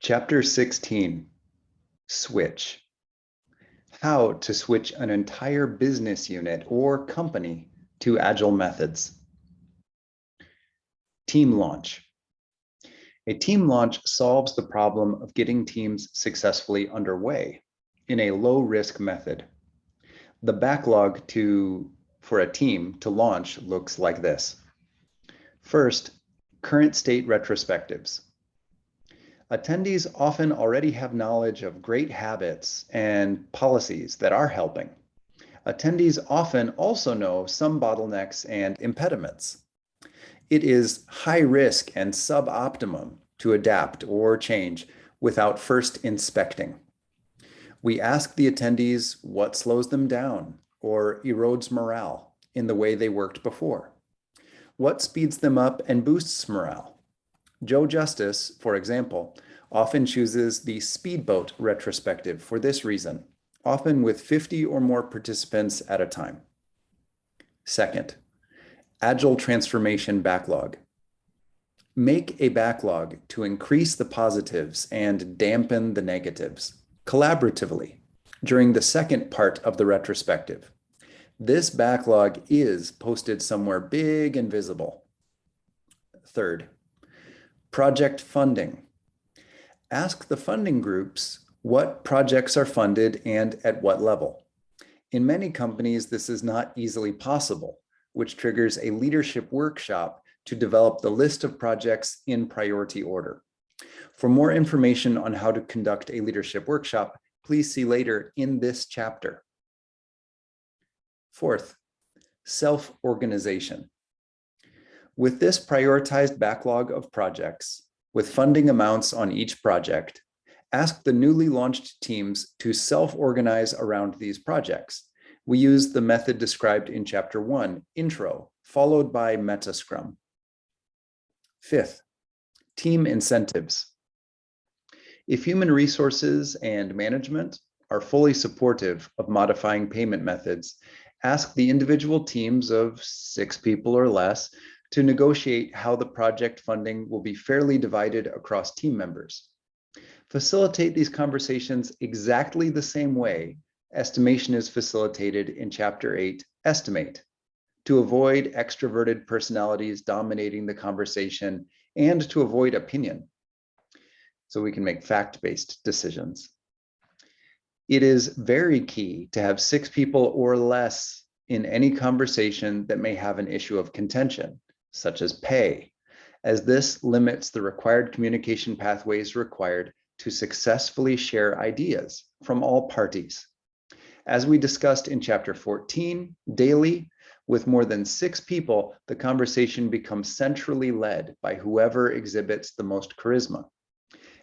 Chapter 16, Switch. How to switch an entire business unit or company to Agile methods. Team launch. A team launch solves the problem of getting teams successfully underway in a low-risk method. The backlog for a team to launch looks like this. First, current state retrospectives. Attendees often already have knowledge of great habits and policies that are helping. Attendees often also know some bottlenecks and impediments. It is high risk and suboptimum to adapt or change without first inspecting. We ask the attendees what slows them down or erodes morale in the way they worked before. What speeds them up and boosts morale? Joe Justice, for example, often chooses the speedboat retrospective for this reason, often with 50 or more participants at a time. Second, Agile transformation backlog. Make a backlog to increase the positives and dampen the negatives collaboratively during the second part of the retrospective. This backlog is posted somewhere big and visible. Third, project funding. Ask the funding groups what projects are funded and at what level. In many companies, this is not easily possible, which triggers a leadership workshop to develop the list of projects in priority order. For more information on how to conduct a leadership workshop, please see later in this chapter. Fourth, self-organization. With this prioritized backlog of projects, with funding amounts on each project, ask the newly launched teams to self-organize around these projects. We use the method described in Chapter 1, Intro, followed by metascrum. Fifth, team incentives. If human resources and management are fully supportive of modifying payment methods, ask the individual teams of 6 people or less to negotiate how the project funding will be fairly divided across team members. Facilitate these conversations exactly the same way estimation is facilitated in Chapter 8, Estimate, to avoid extroverted personalities dominating the conversation and to avoid opinion, so we can make fact-based decisions. It is very key to have 6 people or less in any conversation that may have an issue of contention, such as pay, as this limits the required communication pathways required to successfully share ideas from all parties. As we discussed in Chapter 14, daily, with more than 6 people, the conversation becomes centrally led by whoever exhibits the most charisma.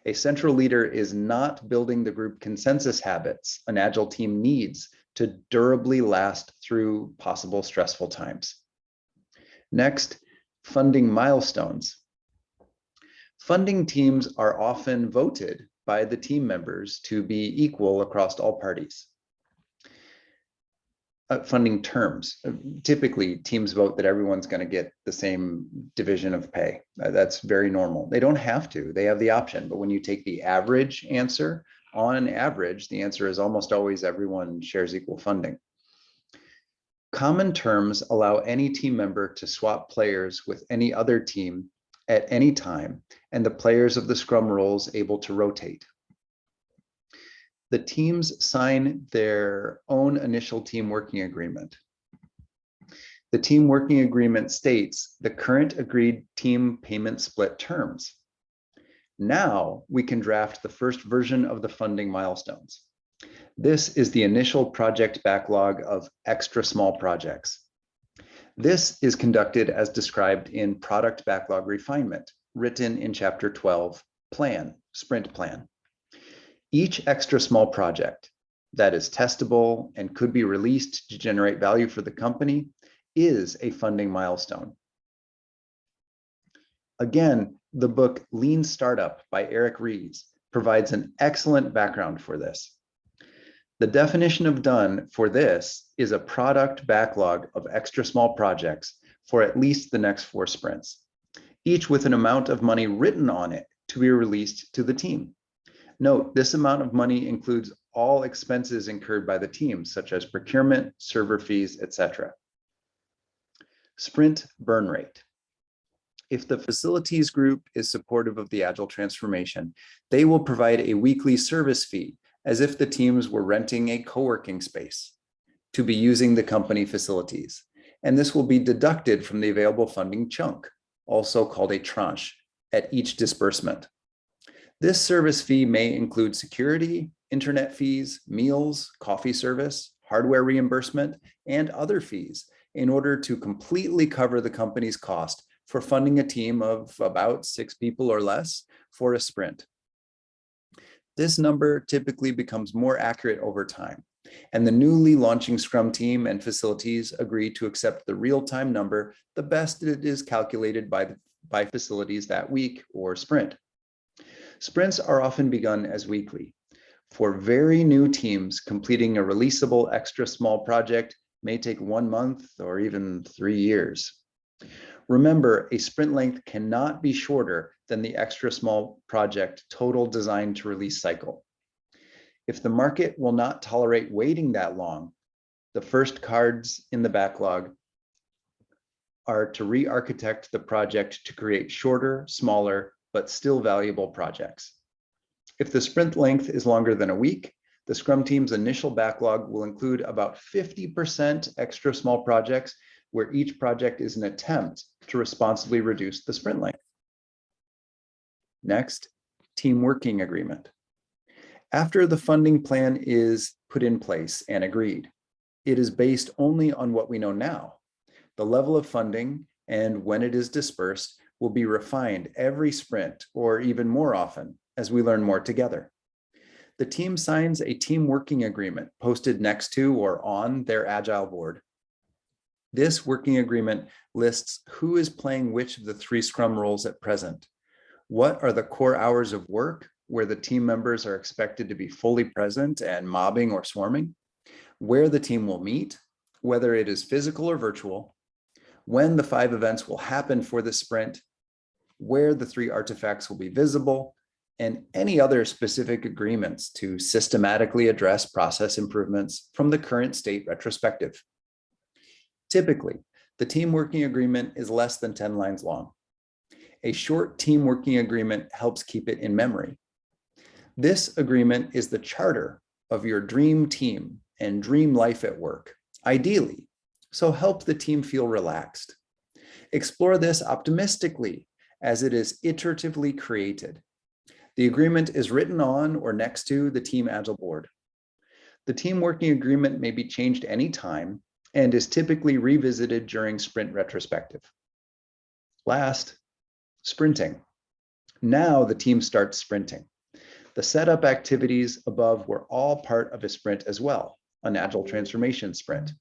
A central leader is not building the group consensus habits an Agile team needs to durably last through possible stressful times. Next, funding milestones. Funding teams are often voted by the team members to be equal across all parties. Funding terms. Typically, teams vote that everyone's going to get the same division of pay. That's very normal. They don't have to. They have the option. But when you take the average answer, on average, the answer is almost always everyone shares equal funding. Common terms allow any team member to swap players with any other team at any time, and the players of the Scrum roles able to rotate. The teams sign their own initial team working agreement. The team working agreement states the current agreed team payment split terms. Now we can draft the first version of the funding milestones. This is the initial project backlog of extra small projects. This is conducted as described in Product Backlog Refinement, written in Chapter 12, Plan, Sprint Plan. Each extra small project that is testable and could be released to generate value for the company is a funding milestone. Again, the book Lean Startup by Eric Ries provides an excellent background for this. The definition of done for this is a product backlog of extra small projects for at least the next 4 sprints, each with an amount of money written on it to be released to the team. Note, this amount of money includes all expenses incurred by the team, such as procurement, server fees, etc. Sprint burn rate. If the facilities group is supportive of the Agile transformation, they will provide a weekly service fee as if the teams were renting a co-working space to be using the company facilities. And this will be deducted from the available funding chunk, also called a tranche, at each disbursement. This service fee may include security, internet fees, meals, coffee service, hardware reimbursement, and other fees in order to completely cover the company's cost for funding a team of about 6 people or less for a sprint. This number typically becomes more accurate over time, and the newly launching Scrum team and facilities agree to accept the real-time number the best it is calculated by facilities that week or sprint. Sprints are often begun as weekly. For very new teams, completing a releasable extra small project may take 1 month or even 3 years. Remember, a sprint length cannot be shorter than the extra small project total design to release cycle. If the market will not tolerate waiting that long, the first cards in the backlog are to re-architect the project to create shorter, smaller, but still valuable projects. If the sprint length is longer than a week, the Scrum team's initial backlog will include about 50% extra small projects where each project is an attempt to responsibly reduce the sprint length. Next, team working agreement. After the funding plan is put in place and agreed, it is based only on what we know now. The level of funding and when it is dispersed will be refined every sprint or even more often as we learn more together. The team signs a team working agreement posted next to or on their Agile board. This working agreement lists who is playing which of the 3 Scrum roles at present. What are the core hours of work where the team members are expected to be fully present and mobbing or swarming? Where the team will meet, whether it is physical or virtual, when the 5 events will happen for the sprint, where the 3 artifacts will be visible, and any other specific agreements to systematically address process improvements from the current state retrospective. Typically, the team working agreement is less than 10 lines long. A short team working agreement helps keep it in memory. This agreement is the charter of your dream team and dream life at work, ideally, so help the team feel relaxed. Explore this optimistically as it is iteratively created. The agreement is written on or next to the Team Agile board. The team working agreement may be changed anytime and is typically revisited during sprint retrospective. Last, sprinting. Now the team starts sprinting. The setup activities above were all part of a sprint as well, an Agile transformation sprint.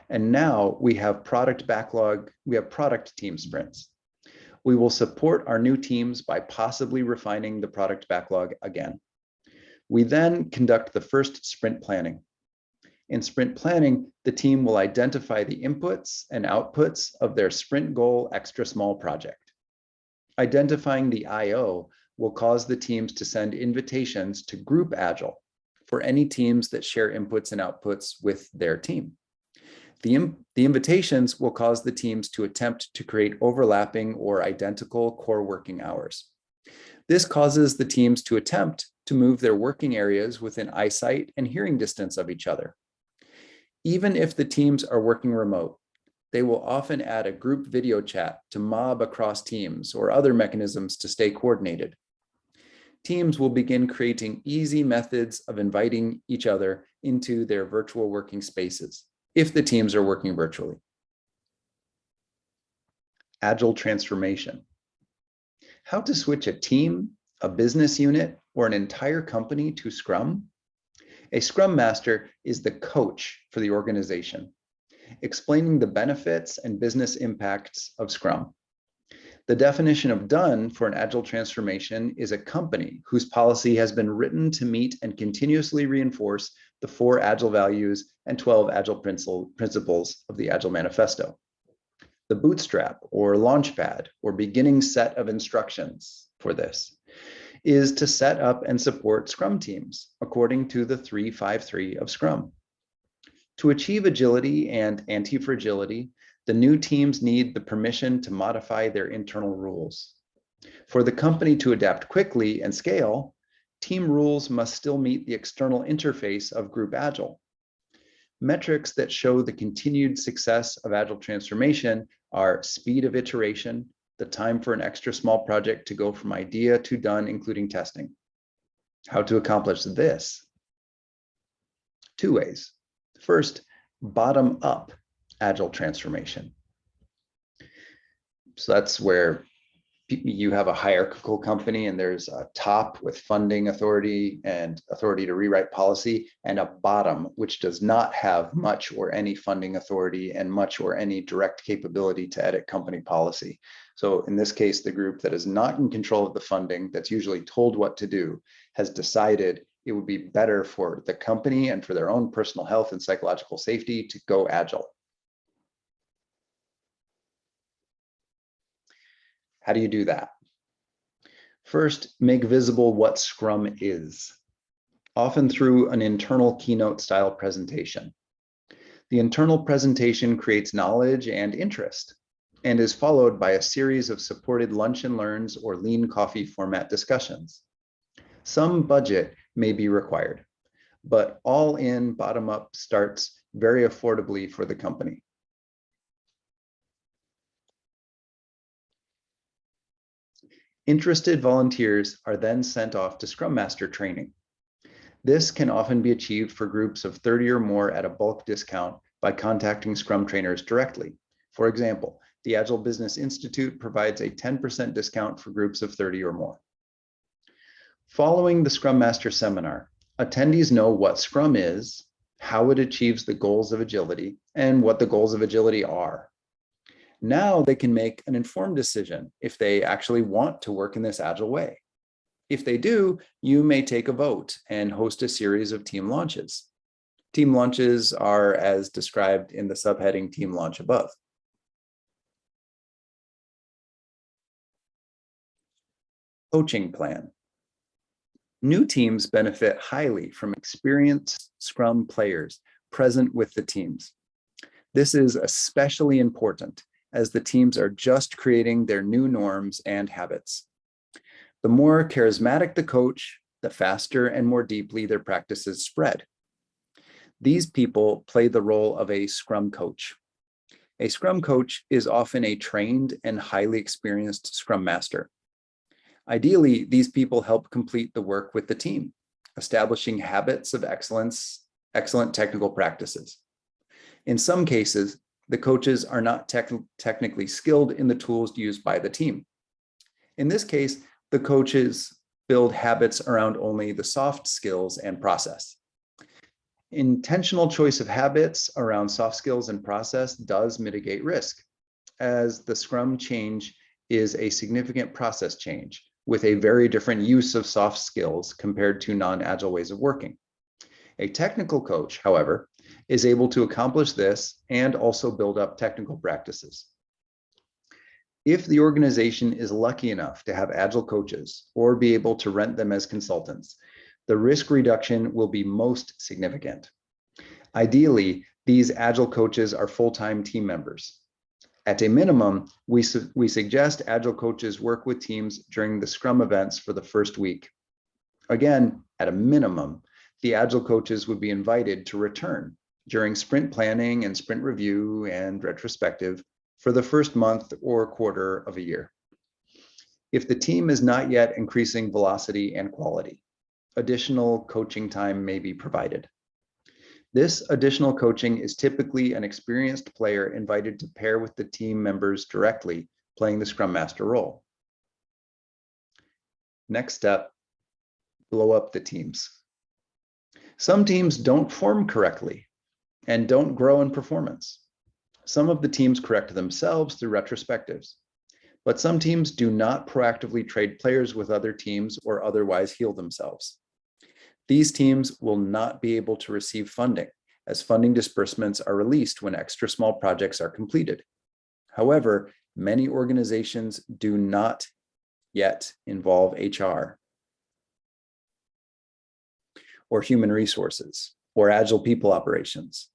And now we have product team sprints. We will support our new teams by possibly refining the product backlog again. We then conduct the first sprint planning. In sprint planning, the team will identify the inputs and outputs of their sprint goal extra small project. Identifying the IO will cause the teams to send invitations to group Agile for any teams that share inputs and outputs with their team. The invitations will cause the teams to attempt to create overlapping or identical core working hours. This causes the teams to attempt to move their working areas within eyesight and hearing distance of each other. Even if the teams are working remote, they will often add a group video chat to mob across teams or other mechanisms to stay coordinated. Teams will begin creating easy methods of inviting each other into their virtual working spaces, if the teams are working virtually. Agile transformation. How to switch a team, a business unit, or an entire company to Scrum? A Scrum Master is the coach for the organization, explaining the benefits and business impacts of Scrum. The definition of done for an Agile transformation is a company whose policy has been written to meet and continuously reinforce the 4 Agile values and 12 Agile principles of the Agile Manifesto. The bootstrap or launchpad or beginning set of instructions for this is to set up and support Scrum teams according to the 3-5-3 of Scrum. To achieve agility and anti-fragility, the new teams need the permission to modify their internal rules. For the company to adapt quickly and scale, team rules must still meet the external interface of Group Agile. Metrics that show the continued success of Agile transformation are speed of iteration, the time for an extra small project to go from idea to done, including testing. How to accomplish this? 2 ways. First, bottom-up Agile transformation. So that's where you have a hierarchical company and there's a top with funding authority and authority to rewrite policy, and a bottom which does not have much or any funding authority and much or any direct capability to edit company policy. So in this case, the group that is not in control of the funding, that's usually told what to do, has decided it would be better for the company and for their own personal health and psychological safety to go Agile. How do you do that? First, make visible what Scrum is, often through an internal keynote style presentation. The internal presentation creates knowledge and interest and is followed by a series of supported lunch and learns or lean coffee format discussions. Some budget may be required, but all in bottom-up starts very affordably for the company. Interested volunteers are then sent off to Scrum Master training. This can often be achieved for groups of 30 or more at a bulk discount by contacting Scrum trainers directly. For example, the Agile Business Institute provides a 10% discount for groups of 30 or more. Following the Scrum Master seminar, attendees know what Scrum is, how it achieves the goals of agility, and what the goals of agility are. Now they can make an informed decision if they actually want to work in this Agile way. If they do, you may take a vote and host a series of team launches. Team launches are as described in the subheading Team Launch above. Coaching plan. New teams benefit highly from experienced Scrum players present with the teams. This is especially important as the teams are just creating their new norms and habits. The more charismatic the coach, the faster and more deeply their practices spread. These people play the role of a Scrum coach. A Scrum coach is often a trained and highly experienced Scrum Master. Ideally, these people help complete the work with the team, establishing habits of excellence, excellent technical practices. In some cases, the coaches are not technically skilled in the tools used by the team. In this case, the coaches build habits around only the soft skills and process. Intentional choice of habits around soft skills and process does mitigate risk, as the Scrum change is a significant process change with a very different use of soft skills compared to non-Agile ways of working. A technical coach, however, is able to accomplish this and also build up technical practices. If the organization is lucky enough to have Agile coaches or be able to rent them as consultants, the risk reduction will be most significant. Ideally, these Agile coaches are full-time team members. At a minimum, we suggest Agile coaches work with teams during the Scrum events for the first week. Again, at a minimum, the Agile coaches would be invited to return during sprint planning and sprint review and retrospective for the first month or quarter of a year. If the team is not yet increasing velocity and quality, additional coaching time may be provided. This additional coaching is typically an experienced player invited to pair with the team members directly, playing the Scrum Master role. Next step, blow up the teams. Some teams don't form correctly and don't grow in performance. Some of the teams correct themselves through retrospectives, but some teams do not proactively trade players with other teams or otherwise heal themselves. These teams will not be able to receive funding, as funding disbursements are released when extra small projects are completed. However, many organizations do not yet involve HR. or human resources, or Agile people operations.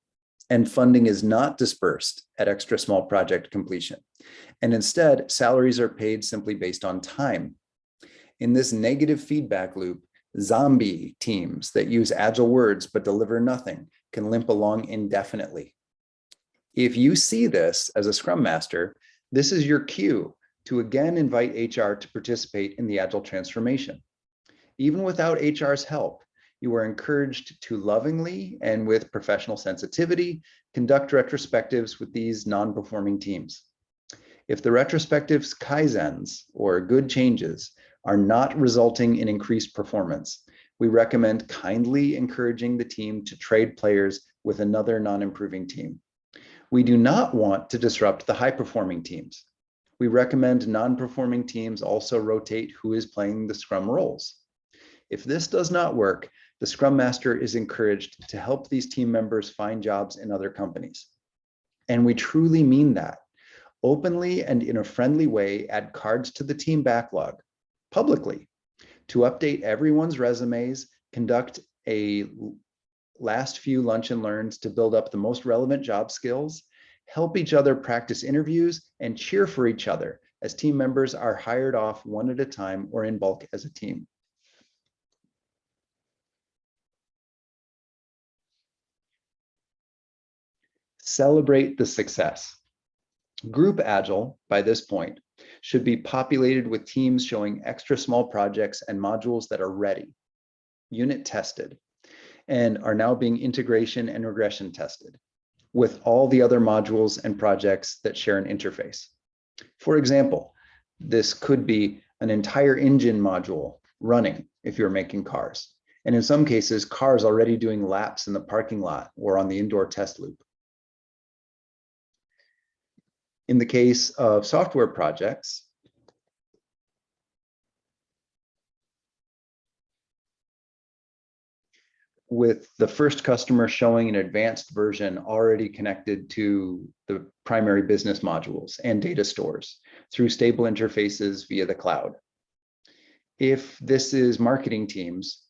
And funding is not dispersed at extra small project completion. And instead, salaries are paid simply based on time. In this negative feedback loop, zombie teams that use Agile words but deliver nothing can limp along indefinitely. If you see this as a Scrum Master, this is your cue to again invite HR to participate in the Agile transformation. Even without HR's help, you are encouraged to lovingly and with professional sensitivity conduct retrospectives with these non-performing teams. If the retrospectives kaizens, or good changes, are not resulting in increased performance, we recommend kindly encouraging the team to trade players with another non-improving team. We do not want to disrupt the high-performing teams. We recommend non-performing teams also rotate who is playing the Scrum roles. If this does not work, the Scrum Master is encouraged to help these team members find jobs in other companies. And we truly mean that. Openly and in a friendly way, add cards to the team backlog, publicly, to update everyone's resumes, conduct a last few lunch and learns to build up the most relevant job skills, help each other practice interviews, and cheer for each other as team members are hired off one at a time or in bulk as a team. Celebrate the success. Group Agile, by this point, should be populated with teams showing extra small projects and modules that are ready, unit tested, and are now being integration and regression tested with all the other modules and projects that share an interface. For example, this could be an entire engine module running if you're making cars, and in some cases, cars already doing laps in the parking lot or on the indoor test loop. In the case of software projects, with the first customer showing an advanced version already connected to the primary business modules and data stores through stable interfaces via the cloud. If this is marketing teams,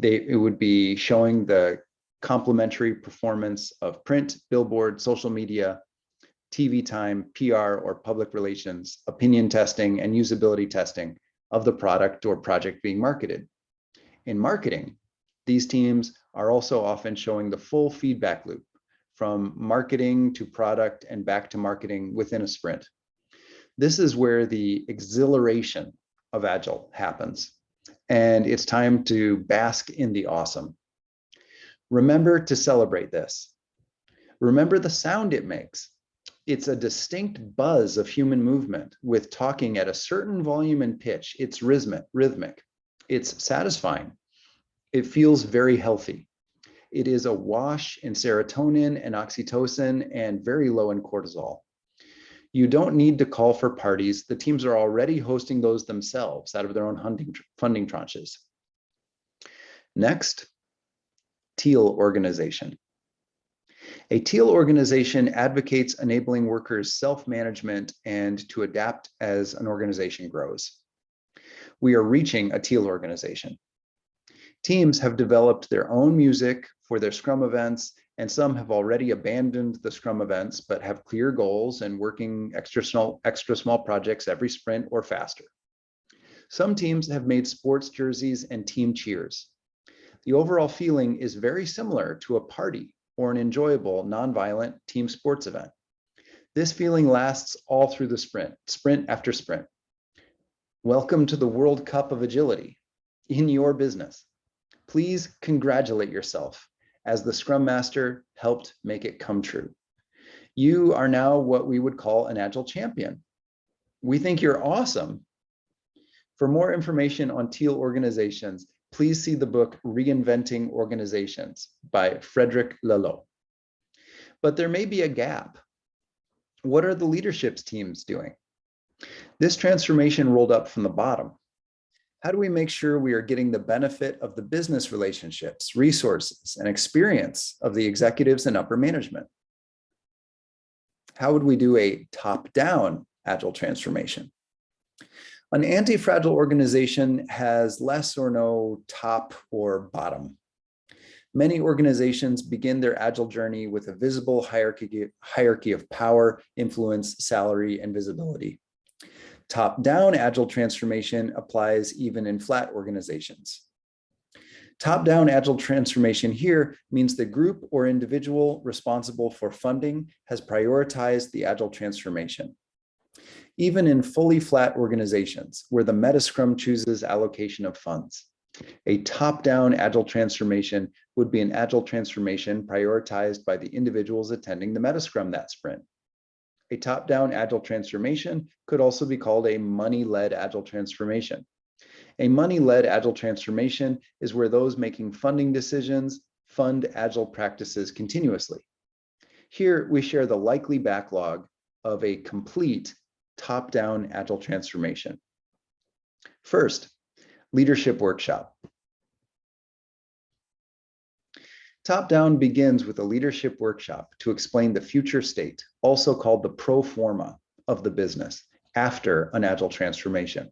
it would be showing the complementary performance of print, billboard, social media, TV time, PR or public relations, opinion testing, and usability testing of the product or project being marketed. In marketing, these teams are also often showing the full feedback loop from marketing to product and back to marketing within a sprint. This is where the exhilaration of Agile happens, and it's time to bask in the awesome. Remember to celebrate this. Remember the sound it makes. It's a distinct buzz of human movement with talking at a certain volume and pitch. It's rhythmic. It's satisfying. It feels very healthy. It is a wash in serotonin and oxytocin and very low in cortisol. You don't need to call for parties. The teams are already hosting those themselves out of their own funding tranches. Next, teal organization. A teal organization advocates enabling workers self-management and to adapt as an organization grows. We are reaching a teal organization. Teams have developed their own music for their Scrum events, and some have already abandoned the Scrum events, but have clear goals and working extra small projects every sprint or faster. Some teams have made sports jerseys and team cheers. The overall feeling is very similar to a party or an enjoyable, non-violent team sports event. This feeling lasts all through the sprint after sprint. Welcome to the World Cup of Agility in your business. Please congratulate yourself as the Scrum Master helped make it come true. You are now what we would call an Agile champion. We think you're awesome. For more information on teal organizations, please see the book Reinventing Organizations by Frederick Laloux. But there may be a gap. What are the leadership teams doing? This transformation rolled up from the bottom. How do we make sure we are getting the benefit of the business relationships, resources, and experience of the executives and upper management? How would we do a top-down Agile transformation? An anti-fragile organization has less or no top or bottom. Many organizations begin their Agile journey with a visible hierarchy of power, influence, salary, and visibility. Top-down Agile transformation applies even in flat organizations. Top-down Agile transformation here means the group or individual responsible for funding has prioritized the Agile transformation. Even in fully flat organizations, where the metascrum chooses allocation of funds, a top-down Agile transformation would be an Agile transformation prioritized by the individuals attending the metascrum that sprint. A top-down Agile transformation could also be called a money-led Agile transformation. A money-led Agile transformation is where those making funding decisions fund Agile practices continuously. Here, we share the likely backlog of a complete top-down Agile transformation. First, leadership workshop. Top-down begins with a leadership workshop to explain the future state, also called the pro forma of the business, after an Agile transformation.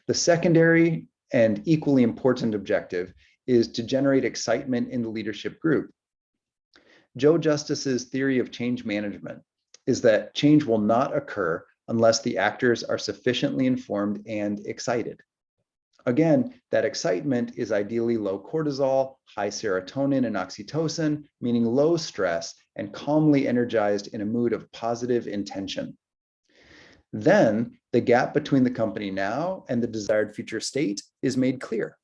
The secondary and equally important objective is to generate excitement in the leadership group. Joe Justice's theory of change management is that change will not occur unless the actors are sufficiently informed and excited. Again, that excitement is ideally low cortisol, high serotonin and oxytocin, meaning low stress and calmly energized in a mood of positive intention. Then the gap between the company now and the desired future state is made clear.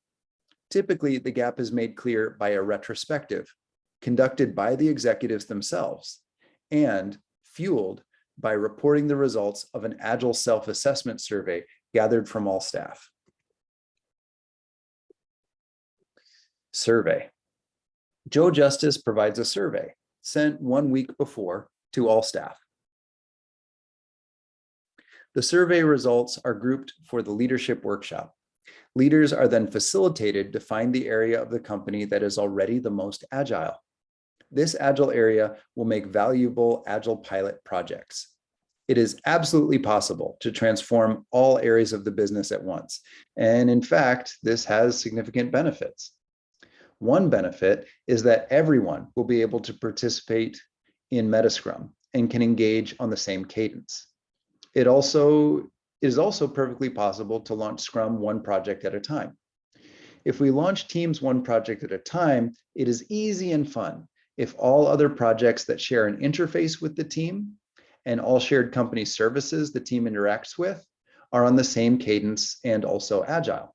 Typically, the gap is made clear by a retrospective conducted by the executives themselves and fueled by reporting the results of an Agile self-assessment survey gathered from all staff. Survey. Joe Justice provides a survey sent 1 week before to all staff. The survey results are grouped for the leadership workshop. Leaders are then facilitated to find the area of the company that is already the most agile. This agile area will make valuable Agile pilot projects. It is absolutely possible to transform all areas of the business at once. And in fact, this has significant benefits. One benefit is that everyone will be able to participate in metascrum and can engage on the same cadence. It is also perfectly possible to launch Scrum one project at a time. If we launch teams one project at a time, it is easy and fun if all other projects that share an interface with the team and all shared company services the team interacts with are on the same cadence and also agile.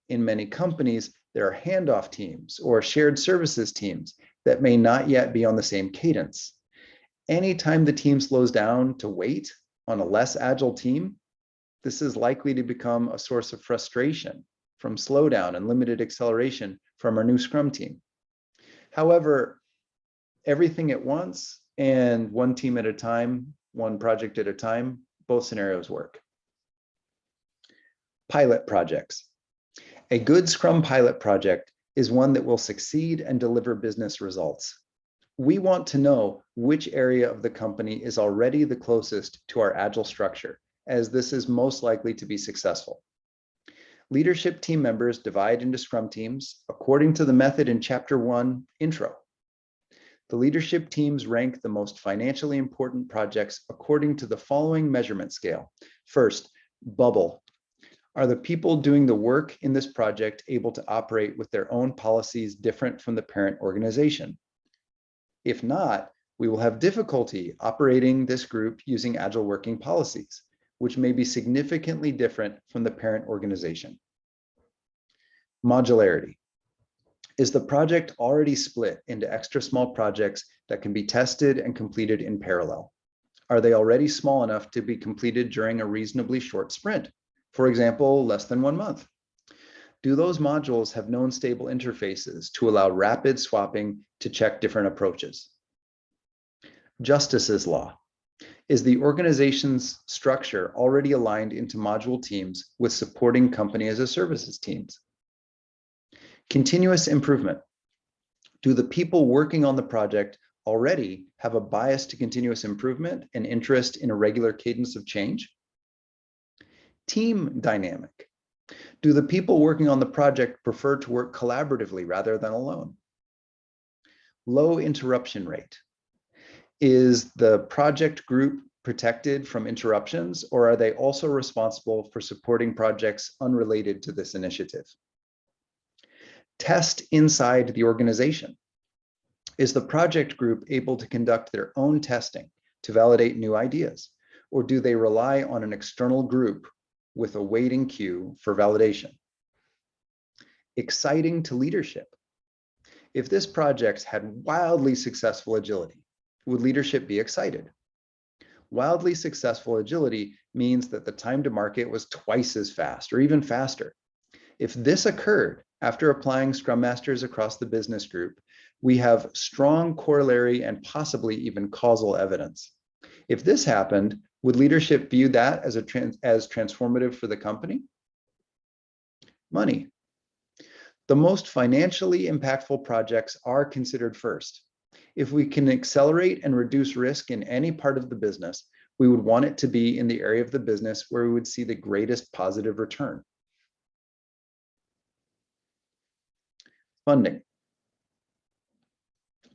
In many companies, there are handoff teams or shared services teams that may not yet be on the same cadence. Anytime the team slows down to wait on a less agile team, this is likely to become a source of frustration from slowdown and limited acceleration from our new Scrum team. However, everything at once and one team at a time, one project at a time, both scenarios work. Pilot projects. A good Scrum pilot project is one that will succeed and deliver business results. We want to know which area of the company is already the closest to our Agile structure, as this is most likely to be successful. Leadership team members divide into Scrum teams according to the method in Chapter 1, Intro. The leadership teams rank the most financially important projects according to the following measurement scale. First, bubble. Are the people doing the work in this project able to operate with their own policies different from the parent organization? If not, we will have difficulty operating this group using Agile working policies, which may be significantly different from the parent organization. Modularity. Is the project already split into extra small projects that can be tested and completed in parallel? Are they already small enough to be completed during a reasonably short sprint? For example, less than 1 month. Do those modules have known stable interfaces to allow rapid swapping to check different approaches? Justice's law. Is the organization's structure already aligned into module teams with supporting company as a services teams? Continuous improvement. Do the people working on the project already have a bias to continuous improvement and interest in a regular cadence of change? Team dynamic. Do the people working on the project prefer to work collaboratively rather than alone? Low interruption rate. Is the project group protected from interruptions, or are they also responsible for supporting projects unrelated to this initiative? Test inside the organization. Is the project group able to conduct their own testing to validate new ideas, or do they rely on an external group with a waiting queue for validation? Exciting to leadership. If this project had wildly successful agility, would leadership be excited? Wildly successful agility means that the time to market was twice as fast or even faster. If this occurred after applying Scrum Masters across the business group, we have strong corollary and possibly even causal evidence. If this happened, would leadership view that as transformative for the company? Money. The most financially impactful projects are considered first. If we can accelerate and reduce risk in any part of the business, we would want it to be in the area of the business where we would see the greatest positive return. Funding.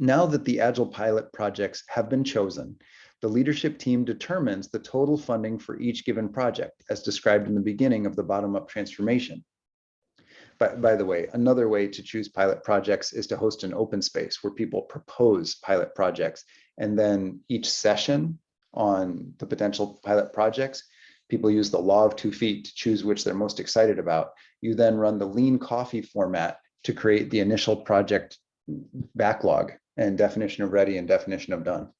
Now that the Agile pilot projects have been chosen, the leadership team determines the total funding for each given project, as described in the beginning of the bottom-up transformation. By the way, another way to choose pilot projects is to host an open space where people propose pilot projects, and then each session on the potential pilot projects, people use the law of 2 feet to choose which they're most excited about. You then run the lean coffee format to create the initial project backlog and definition of ready and definition of done.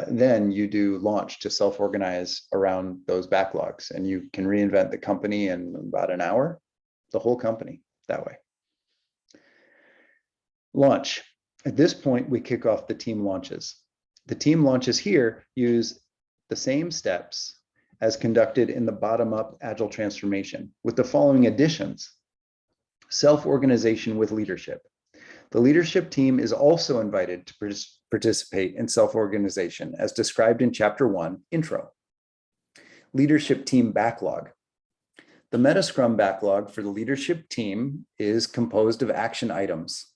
Then you do launch to self-organize around those backlogs, and you can reinvent the company in about an hour, the whole company that way. Launch. At this point, we kick off the team launches. The team launches here use the same steps as conducted in the bottom-up Agile transformation, with the following additions. Self-organization with leadership. The leadership team is also invited to participate in self-organization, as described in Chapter 1, Intro. Leadership team backlog. The metascrum backlog for the leadership team is composed of action items.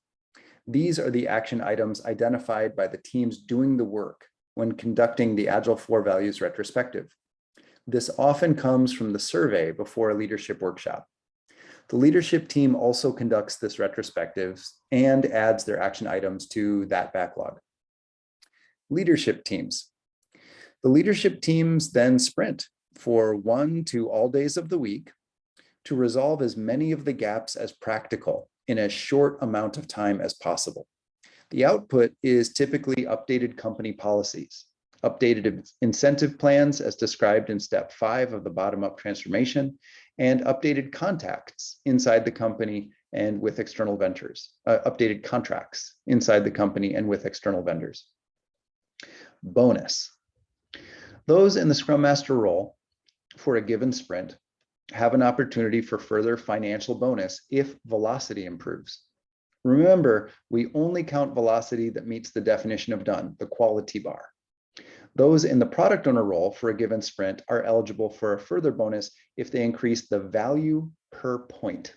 These are the action items identified by the teams doing the work when conducting the Agile 4 Values retrospective. This often comes from the survey before a leadership workshop. The leadership team also conducts this retrospective and adds their action items to that backlog. Leadership teams. The leadership teams then sprint for 1 to all days of the week to resolve as many of the gaps as practical in as short amount of time as possible. The output is typically updated company policies, updated incentive plans as described in step 5 of the bottom-up transformation, and updated contacts inside the company and with external vendors, updated contracts inside the company and with external vendors. Bonus. Those in the Scrum Master role for a given sprint have an opportunity for further financial bonus if velocity improves. Remember, we only count velocity that meets the definition of done, the quality bar. Those in the product owner role for a given sprint are eligible for a further bonus if they increase the value per point.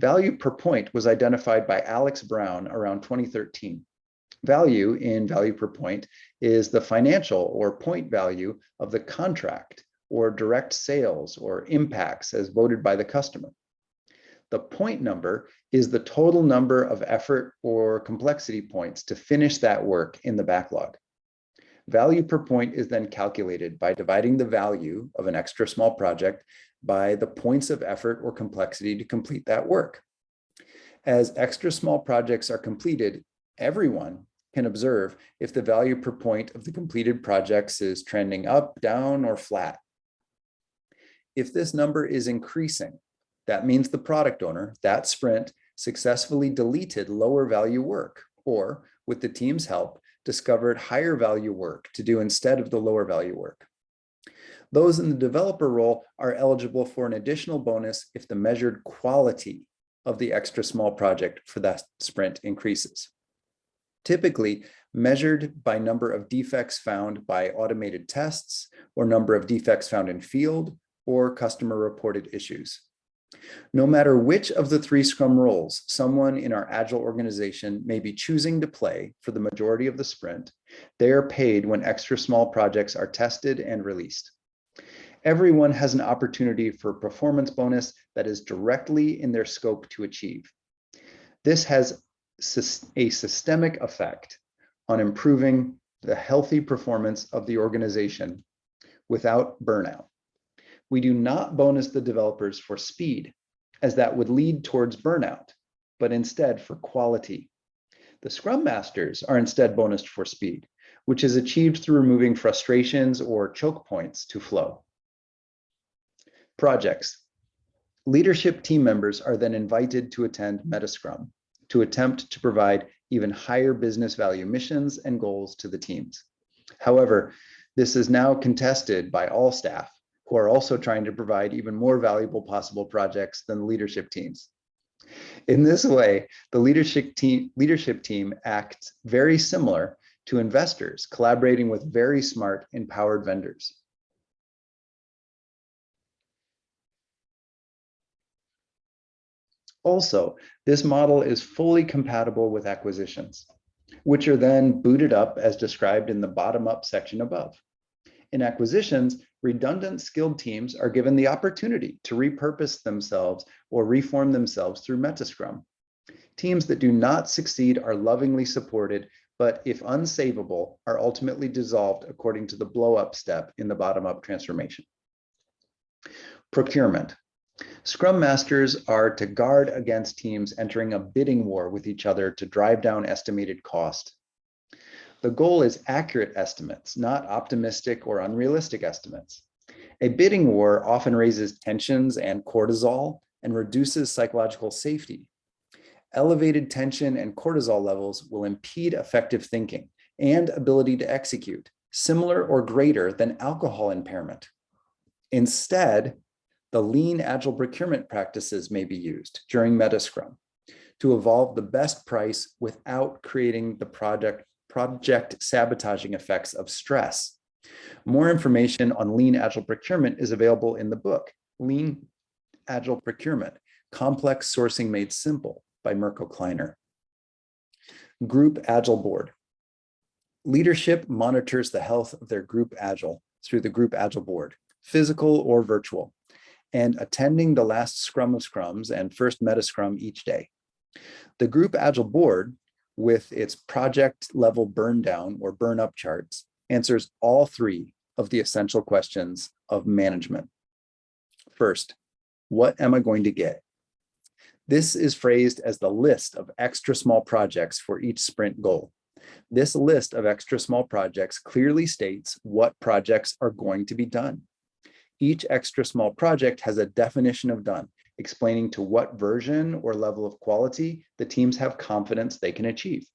Value per point was identified by Alex Brown around 2013. Value in value per point is the financial or point value of the contract or direct sales or impacts as voted by the customer. The point number is the total number of effort or complexity points to finish that work in the backlog. Value per point is then calculated by dividing the value of an extra small project by the points of effort or complexity to complete that work. As extra small projects are completed, everyone can observe if the value per point of the completed projects is trending up, down, or flat. If this number is increasing, that means the product owner, that sprint, successfully deleted lower value work, or with the team's help, discovered higher value work to do instead of the lower value work. Those in the developer role are eligible for an additional bonus if the measured quality of the extra small project for that sprint increases. Typically measured by number of defects found by automated tests or number of defects found in field or customer reported issues. No matter which of the 3 Scrum roles someone in our Agile organization may be choosing to play for the majority of the sprint, they are paid when extra small projects are tested and released. Everyone has an opportunity for a performance bonus that is directly in their scope to achieve. This has a systemic effect on improving the healthy performance of the organization without burnout. We do not bonus the developers for speed, as that would lead towards burnout, but instead for quality. The Scrum Masters are instead bonused for speed, which is achieved through removing frustrations or choke points to flow. Projects. Leadership team members are then invited to attend metascrum to attempt to provide even higher business value missions and goals to the teams. However, this is now contested by all staff, who are also trying to provide even more valuable possible projects than the leadership teams. In this way, the leadership team acts very similar to investors collaborating with very smart, empowered vendors. Also, this model is fully compatible with acquisitions, which are then booted up as described in the bottom-up section above. In acquisitions, redundant skilled teams are given the opportunity to repurpose themselves or reform themselves through metascrum. Teams that do not succeed are lovingly supported, but if unsavable, are ultimately dissolved according to the blow-up step in the bottom-up transformation. Procurement. Scrum Masters are to guard against teams entering a bidding war with each other to drive down estimated cost. The goal is accurate estimates, not optimistic or unrealistic estimates. A bidding war often raises tensions and cortisol and reduces psychological safety. Elevated tension and cortisol levels will impede effective thinking and ability to execute, similar or greater than alcohol impairment. Instead, the lean agile procurement practices may be used during metascrum to evolve the best price without creating the project sabotaging effects of stress. More information on lean agile procurement is available in the book, Lean Agile Procurement, Complex Sourcing Made Simple by Mirko Kleiner. Group Agile Board. Leadership monitors the health of their group Agile through the Group Agile Board, physical or virtual, and attending the last Scrum of Scrums and first Metascrum each day. The Group Agile Board, with its project level burn down or burn up charts, answers all 3 of the essential questions of management. First, what am I going to get? This is phrased as the list of extra small projects for each sprint goal. This list of extra small projects clearly states what projects are going to be done. Each extra small project has a definition of done, explaining to what version or level of quality the teams have confidence they can achieve.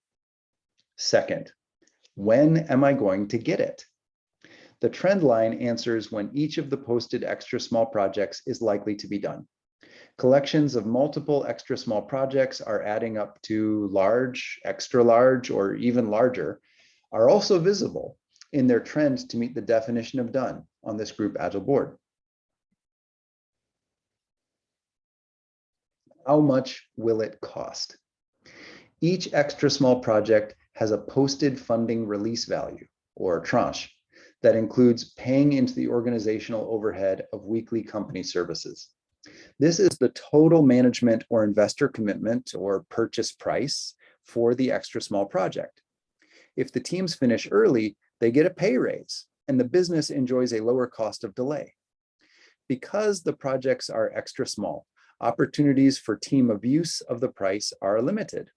Second, when am I going to get it? The trend line answers when each of the posted extra small projects is likely to be done. Collections of multiple extra small projects are adding up to large, extra large, or even larger, are also visible in their trend to meet the definition of done on this Group Agile board. How much will it cost? Each extra small project has a posted funding release value, or tranche, that includes paying into the organizational overhead of weekly company services. This is the total management or investor commitment or purchase price for the extra small project. If the teams finish early, they get a pay raise and the business enjoys a lower cost of delay. Because the projects are extra small, opportunities for team abuse of the price are limited.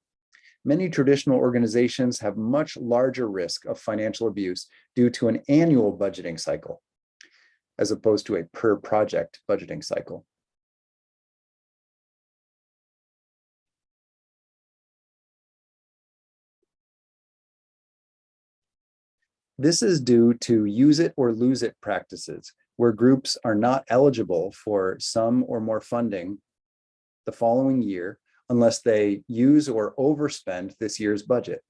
Many traditional organizations have much larger risk of financial abuse due to an annual budgeting cycle, as opposed to a per project budgeting cycle. This is due to use it or lose it practices, where groups are not eligible for some or more funding the following year unless they use or overspend this year's budget.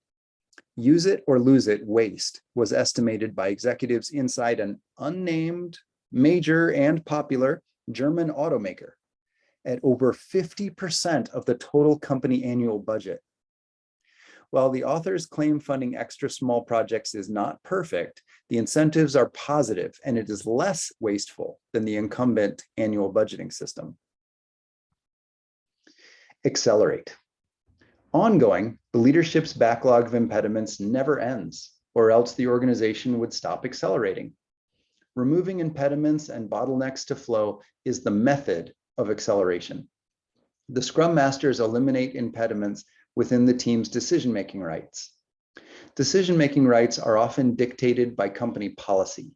Use it or lose it waste was estimated by executives inside an unnamed, major, and popular German automaker at over 50% of the total company annual budget. While the authors claim funding extra small projects is not perfect, the incentives are positive and it is less wasteful than the incumbent annual budgeting system. Accelerate. Ongoing, the leadership's backlog of impediments never ends, or else the organization would stop accelerating. Removing impediments and bottlenecks to flow is the method of acceleration. The Scrum Masters eliminate impediments within the team's decision-making rights. Decision-making rights are often dictated by company policy.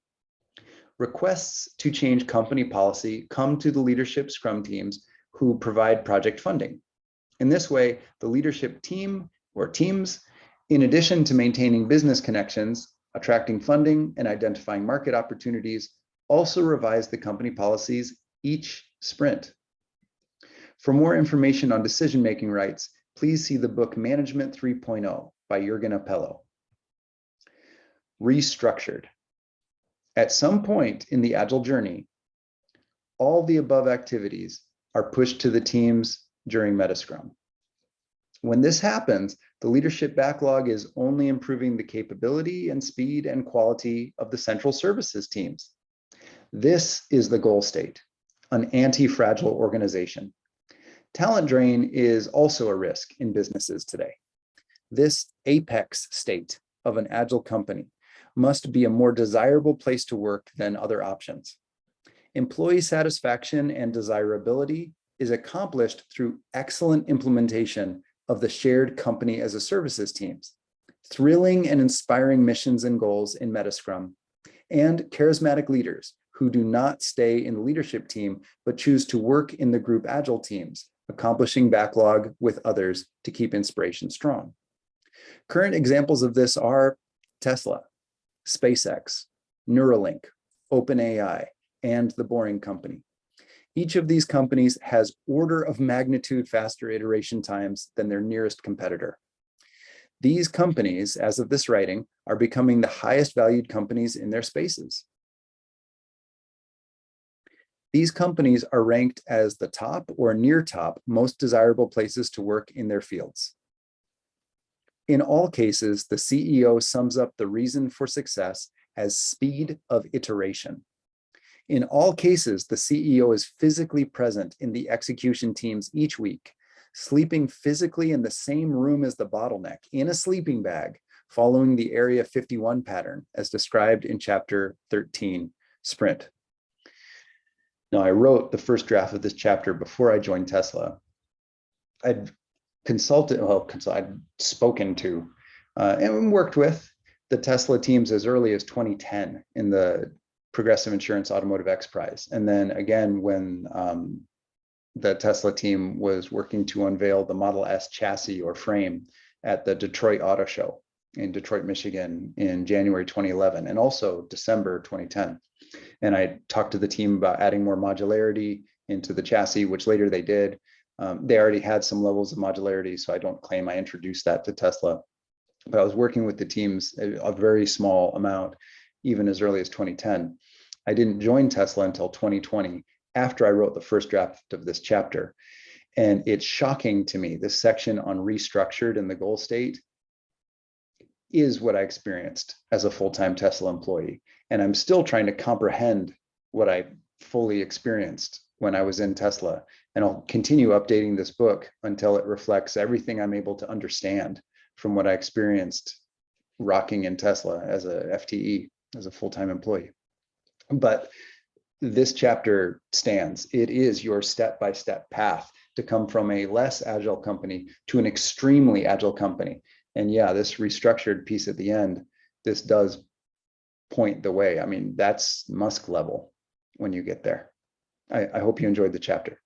Requests to change company policy come to the leadership Scrum teams who provide project funding. In this way, the leadership team or teams, in addition to maintaining business connections, attracting funding, and identifying market opportunities, also revise the company policies each sprint. For more information on decision-making rights, please see the book Management 3.0 by Jürgen Appello. Restructured. At some point in the Agile journey, all the above activities are pushed to the teams during metascrum. When this happens, the leadership backlog is only improving the capability and speed and quality of the central services teams. This is the goal state, an anti-fragile organization. Talent drain is also a risk in businesses today. This apex state of an Agile company must be a more desirable place to work than other options. Employee satisfaction and desirability is accomplished through excellent implementation of the shared company as a services teams, thrilling and inspiring missions and goals in metascrum, and charismatic leaders who do not stay in the leadership team, but choose to work in the group Agile teams, accomplishing backlog with others to keep inspiration strong. Current examples of this are Tesla, SpaceX, Neuralink, OpenAI, and The Boring Company. Each of these companies has order of magnitude faster iteration times than their nearest competitor. These companies, as of this writing, are becoming the highest valued companies in their spaces. These companies are ranked as the top or near top most desirable places to work in their fields. In all cases, the CEO sums up the reason for success as speed of iteration. In all cases, the CEO is physically present in the execution teams each week, sleeping physically in the same room as the bottleneck in a sleeping bag, following the Area 51 pattern as described in Chapter 13, Sprint. Now, I wrote the first draft of this chapter before I joined Tesla. I'd spoken to and worked with the Tesla teams as early as 2010 in the Progressive Insurance Automotive X Prize. And then again, when the Tesla team was working to unveil the Model S chassis or frame at the Detroit Auto Show in Detroit, Michigan in January 2011, and also December 2010. And I talked to the team about adding more modularity into the chassis, which later they did. They already had some levels of modularity, so I don't claim I introduced that to Tesla. But I was working with the teams a very small amount, even as early as 2010. I didn't join Tesla until 2020, after I wrote the first draft of this chapter. And it's shocking to me, this section on restructured and the goal state is what I experienced as a full-time Tesla employee. And I'm still trying to comprehend what I fully experienced when I was in Tesla. And I'll continue updating this book until it reflects everything I'm able to understand from what I experienced rocking in Tesla as a FTE, as a full-time employee. But this chapter stands. It is your step-by-step path to come from a less agile company to an extremely agile company. And yeah, this restructured piece at the end, this does point the way. I mean, that's Musk level when you get there. I hope you enjoyed the chapter.